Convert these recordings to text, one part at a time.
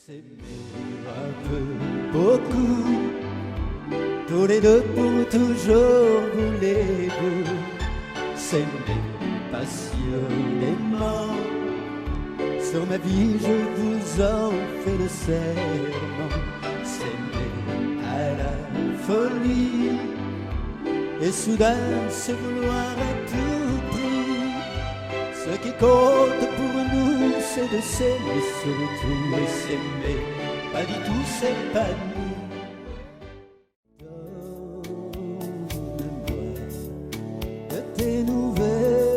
S'aimer un peu, beaucoup, tous les deux pour toujours voulez-vous s'aimer passionnément. Sur ma vie je vous en fais le serment. S'aimer à la folie et soudain se vouloir à tout prix. Ce qui compte pour nous c'est de s'aimer surtout. Et s'aimer pas du tout c'est pas nous. Donne-moi de tes nouvelles.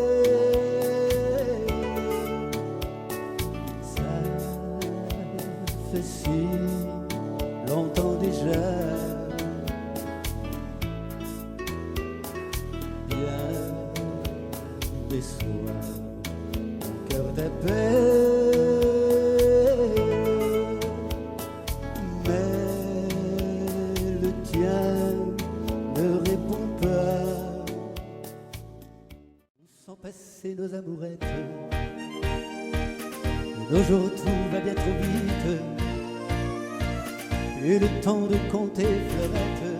Ça fait si longtemps déjà. Bien des soirs mon cœur t'appelle, mais le tien ne répond pas. Sans passer nos amourettes, nos jours tout va bien trop vite, et le temps de compter fleurettes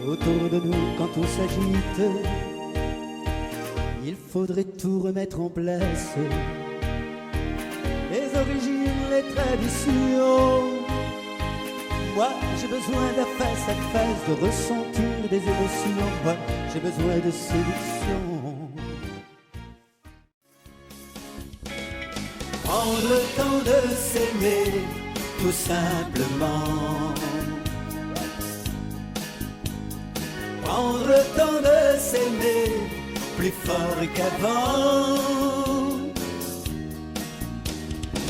autour de nous quand on s'agite. Il faudrait tout remettre en place, les origines, les traditions. Moi j'ai besoin d'un face à face, de ressentir des émotions. Moi j'ai besoin de séduction. Prendre le temps de s'aimer tout simplement. Prendre le temps de s'aimer plus fort qu'avant.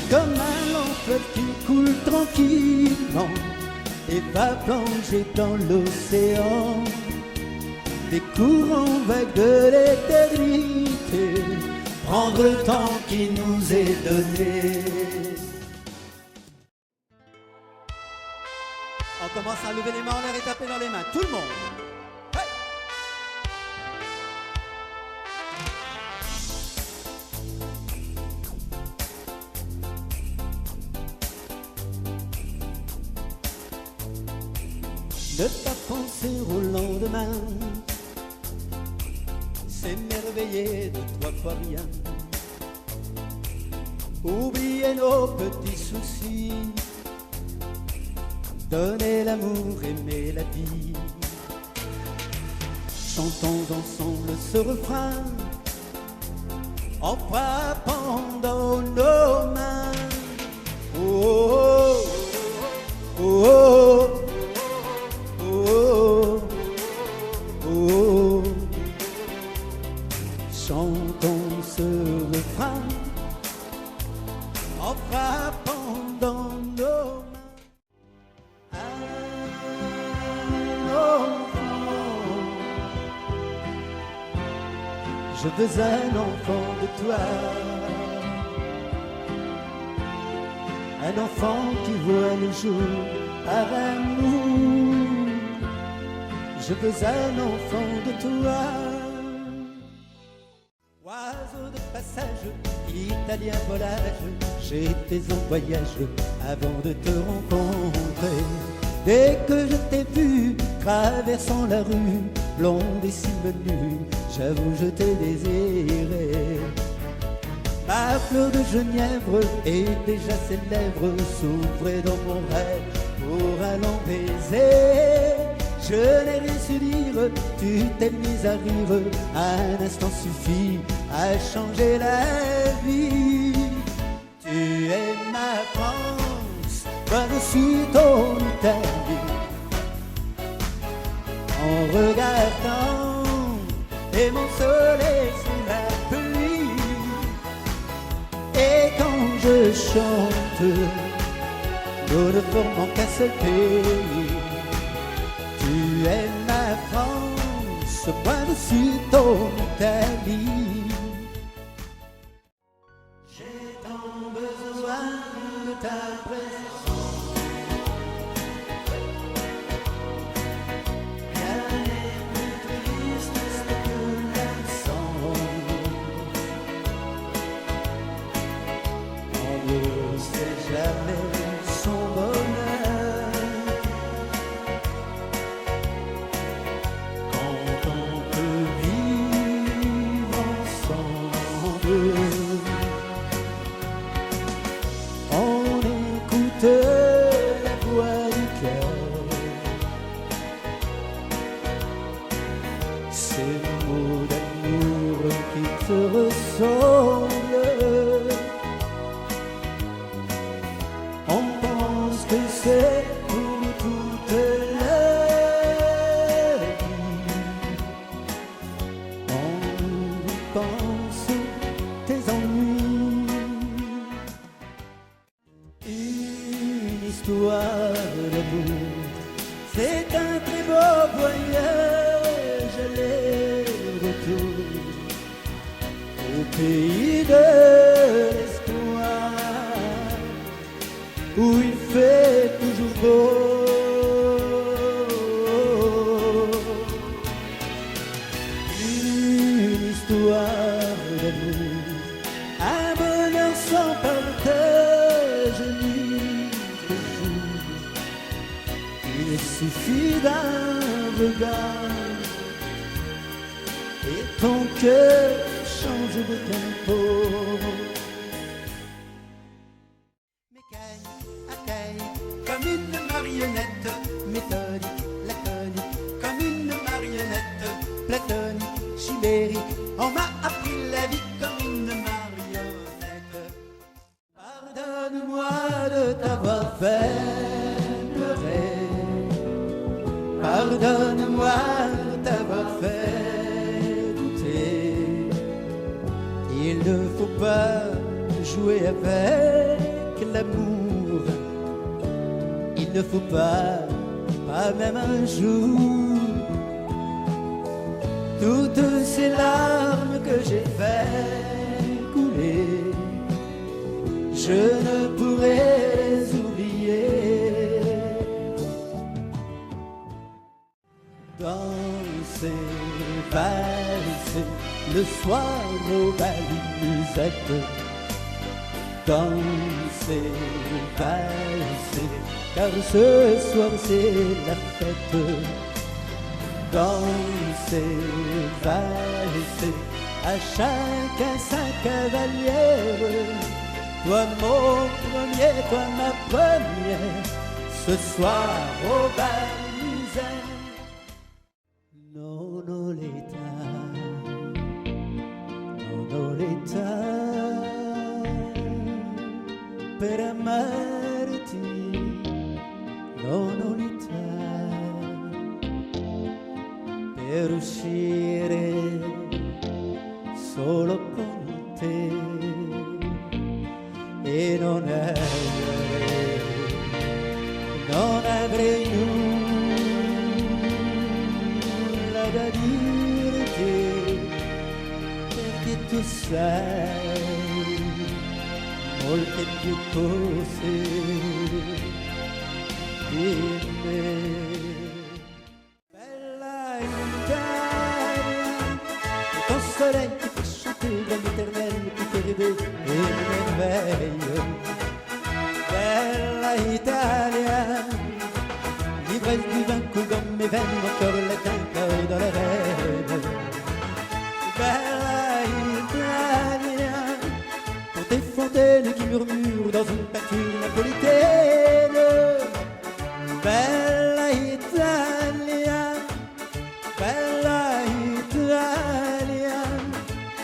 Comme un long fleuve qui coule tranquillement et va plonger dans l'océan. Des courants vagues de l'éternité, prendre le temps qui nous est donné. On commence à lever les mains en l'air et taper dans les mains, tout le monde. Ne pas penser au lendemain, s'émerveiller de trois fois rien. Oublier nos petits soucis, donner l'amour, aimer la vie. Chantons ensemble ce refrain en frappant dans nos mains. Oh, oh, oh, oh. Chantons ce refrain en frappant dans nos mains. Un enfant, je veux un enfant de toi, un enfant qui voit le jour par amour. Je veux un enfant de toi. Oiseau de passage, italien volage, j'étais en voyage avant de te rencontrer. Dès que je t'ai vu traversant la rue, blonde et si menue, j'avoue je t'ai désiré. Ma fleur de genièvre et déjà ses lèvres s'ouvraient dans mon rêve pour un long baiser. Je n'ai rien su dire, tu t'es mise à rire, un instant suffit à changer la vie. Tu es ma France, moi je suis ton Italie. En regardant, et mon soleil sous la pluie. Et quand je chante, nous ne formons qu'un seul pays. Tu es ma France, moi je suis ton Italie. J'ai tant besoin de ta présence. Rien n'est plus triste que l'absence. En nous, c'est jamais son bonheur. Quand on peut vivre ensemble, on écoute la voix du cœur, ces mots d'amour qui te ressemblent. On pense que c'est pour toute la vie. On pense tes ennuis. Une histoire d'amour, c'est un très beau voyage aller-retour au pays de l'espoir, où il fait toujours beau. Une histoire d'amour, un bonheur sans partage ni de jour. Il suffit d'un regard et ton cœur change de tempo. Comme une marionnette, méthodique, laconique, comme une marionnette, platonique, chimérique, on m'a appris la vie comme une marionnette. Pardonne-moi de t'avoir fait pleurer, pardonne-moi de t'avoir fait douter. Il ne faut pas jouer avec l'amour, il ne faut pas même un jour. Toutes ces larmes que j'ai fait couler, je ne pourrai les oublier. Danser, valser, le soir au bal musette. Danser, valser, car ce soir c'est la fête. Danser, valser, à chacun sa cavalière. Toi mon premier, toi ma première, ce soir au bal musette. Nonoletta, Nonoletta, per amarti, Nonoletta, per uscire solo con te e non avrei nulla da dirti, perché tu sai molte più cose di me. Bella Italia, le ton soleil qui fait chanter l'éternel, qui fait rêver et merveille. Bella Italia, l'ivresse du vin coule dans mes veines, encore la tinta dans les rêves. Bella Italia, pour tes fontaines qui murmurent dans une peinture napolitaine. Bella Italia, Bella Italia,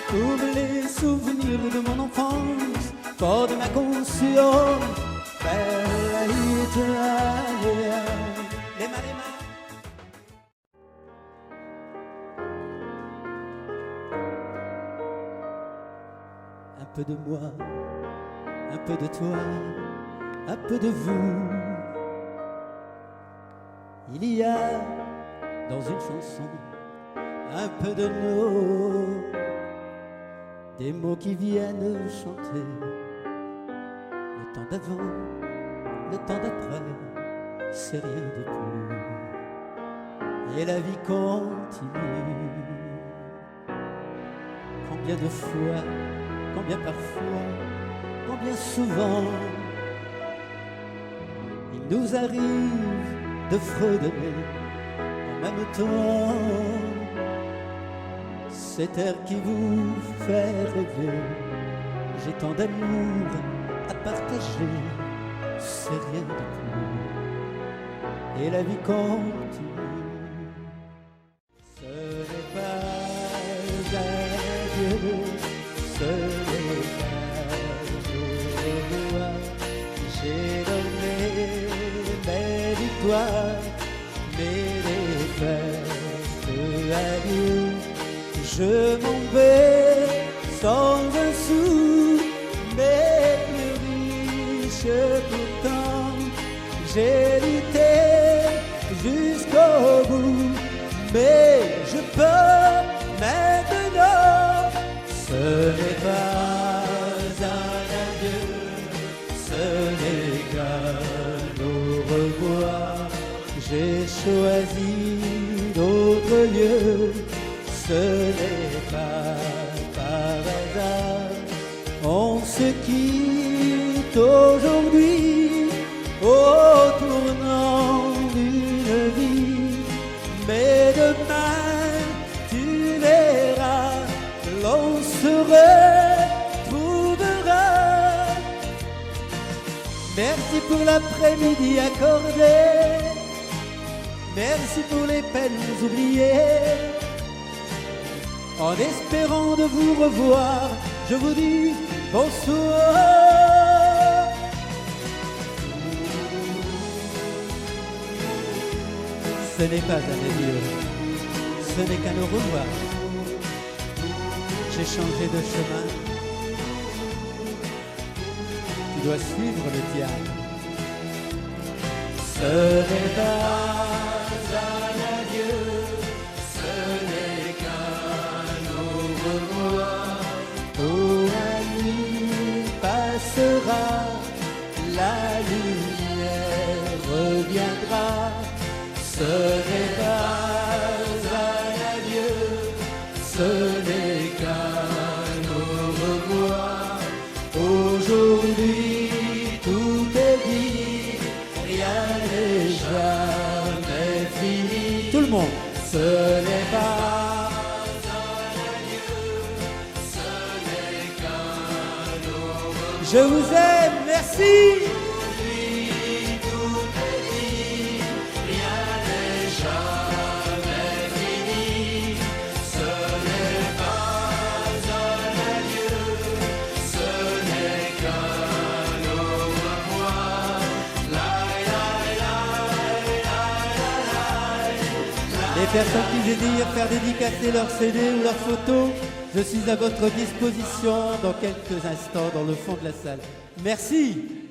pour les souvenirs de mon enfance, fort de ma conscience. Bella Italia, les mains. Un peu de moi, un peu de toi, un peu de vous. Il y a dans une chanson un peu de nous, des mots qui viennent chanter le temps d'avant, le temps d'après, c'est rien de plus. Et la vie continue. Combien de fois, combien parfois, combien souvent nous arrive de fredonner en même temps. Cet air qui vous fait rêver, j'ai tant d'amour à partager, c'est rien de plus, et la vie continue. Ce n'est pas adieu, ce n'est pas au revoir. J'ai donné mes victoires, mes défaites à Dieu. Je m'en vais sans un sou, mais plus riche pourtant. J'ai lutté jusqu'au bout, mais je peux maintenant. Ce n'est pas un adieu, ce n'est qu'un au revoir. J'ai choisi d'autres lieux, ce n'est pas par hasard. On se quitte aujourd'hui au tournant d'une vie, mais demain tu verras, l'on se retrouvera. Merci pour l'après-midi accordé, merci pour les peines oubliées. En espérant de vous revoir, je vous dis bonsoir. Ce n'est pas un adieu, ce n'est qu'un au revoir. J'ai changé de chemin, tu dois suivre le tien. Ce n'est pas un adieu, ce n'est qu'un au revoir. Oh, la nuit passera, la lumière reviendra. Ce n'est pas un adieu, ce n'est qu'un au revoir. Aujourd'hui tout est dit, rien n'est jamais fini. Tout le monde. Ce n'est pas un adieu, ce n'est qu'un au revoir. Je vous aime, merci. Les personnes qui désirent faire dédicacer leur CD ou leur photo, je suis à votre disposition dans quelques instants dans le fond de la salle. Merci.